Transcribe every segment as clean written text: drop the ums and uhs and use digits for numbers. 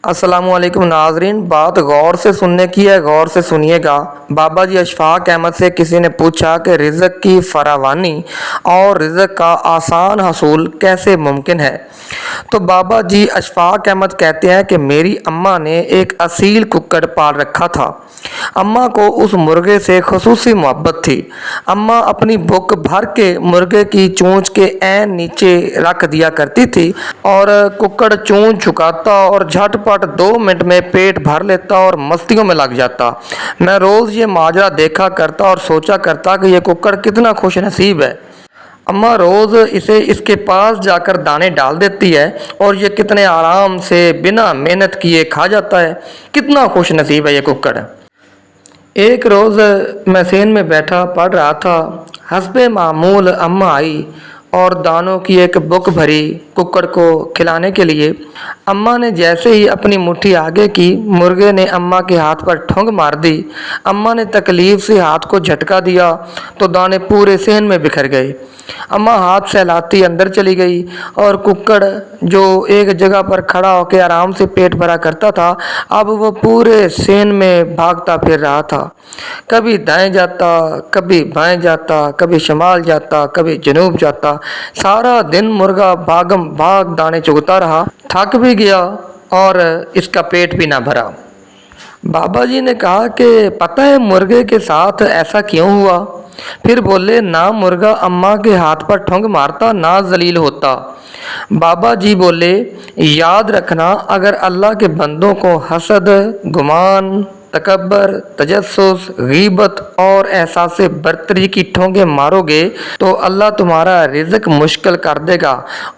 अस्सलाम वालेकुम नाजरीन, बात गौर से सुनने की है, गौर से सुनिएगा। बाबा जी अशफाक अहमद से किसी ने पूछा कि रिज़्क़ की फरावानी और रिज़्क़ का आसान हसूल कैसे मुमकिन है। तो बाबा जी अशफाक अहमद कहते हैं कि मेरी अम्मा ने एक असील कुक्कड़ पाल रखा था। अम्मा को उस मुर्गे से खसूसी मोहब्बत थी। अम्मा अपनी भुक भर के मुर्गे की चोंच के ऐन नीचे रख दिया करती थी और कुक्कड़ चोंच झुकाता और झटपट 2 मिनट में पेट भर लेता और मस्तियों में लग जाता। मैं रोज़ ये माजरा देखा करता और सोचा करता कि यह कुक्कड़ कितना खुश नसीब है। अम्मा रोज़ इसे इसके पास जाकर दाने डाल देती है और ये कितने आराम से बिना मेहनत किए खा जाता है। कितना खुश नसीब है ये कुक्कड़। एक रोज़ मैं सेन में बैठा पढ़ रहा था। हस्बे मामूल अम्मा आई और दानों की एक बुक भरी कुक्कड़ को खिलाने के लिए। अम्मा ने जैसे ही अपनी मुट्ठी आगे की, मुर्गे ने अम्मा के हाथ पर ठुंग मार दी। अम्मा ने तकलीफ से हाथ को झटका दिया तो दाने पूरे सेहन में बिखर गए। अम्मा हाथ सहलाती अंदर चली गई और कुक्कड़ जो एक जगह पर खड़ा होकर आराम से पेट भरा करता था, अब वो पूरे सेन में भागता फिर रहा था। कभी दाएं जाता, कभी बाएं जाता, कभी शमाल जाता, कभी जनूब जाता। सारा दिन मुर्गा भागम भाग दाने चुगता रहा, थक भी गया और इसका पेट भी ना भरा। बाबा जी ने कहा कि पता है मुर्गे के साथ ऐसा क्यों हुआ। फिर बोले, ना मुर्गा अम्मा के हाथ पर ठुंग मारता, ना जलील होता। बाबा जी बोले, याद रखना, अगर अल्लाह के बंदों को हसद, गुमान, तकब्बर, तजस्सुस, गीबत और एहसास बरतरी की ठोंगे मारोगे तो अल्लाह तुम्हारा रिज़्क़ मुश्किल कर देगा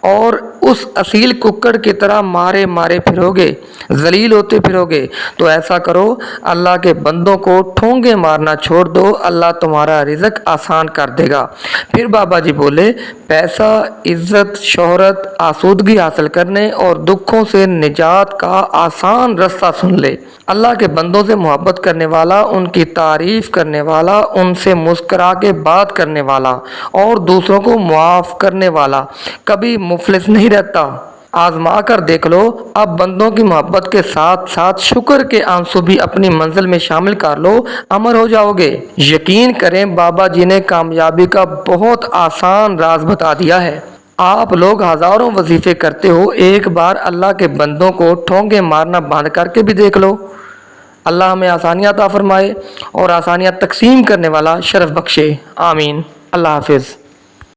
और उस असील कुक्कड़ की तरह मारे मारे फिरोगे, जलील होते फिरोगे। तो ऐसा करो, अल्लाह के बंदों को ठोंगे मारना छोड़ दो, अल्लाह तुम्हारा रिज़्क़ आसान कर देगा। फिर बाबा जी बोले, पैसा, इज्जत, शोहरत, आसूदगी हासिल करने और दुखों से निजात का आसान रास्ता सुन ले। अल्लाह के बंदों से मोहब्बत करने वाला, उनकी तारीफ़ करने वाला, उनसे मुस्करा के बात करने वाला और दूसरों को मुआफ़ करने वाला कभी मुफलिस नहीं रहता। आजमा कर देख लो। अब बंदों की मोहब्बत के साथ साथ शुक्र के आंसू भी अपनी मंजिल में शामिल कर लो, अमर हो जाओगे। यकीन करें, बाबा जी ने कामयाबी का बहुत आसान राज बता दिया है। आप लोग हज़ारों वजीफ़े करते हो, एक बार अल्लाह के बंदों को ठोंगे मारना बंद करके भी देख लो। अल्लाह हमें आसानियाँ अता फरमाए और आसानियाँ तकसीम करने वाला शरफ बख्शे। आमीन। अल्लाह हाफिज़।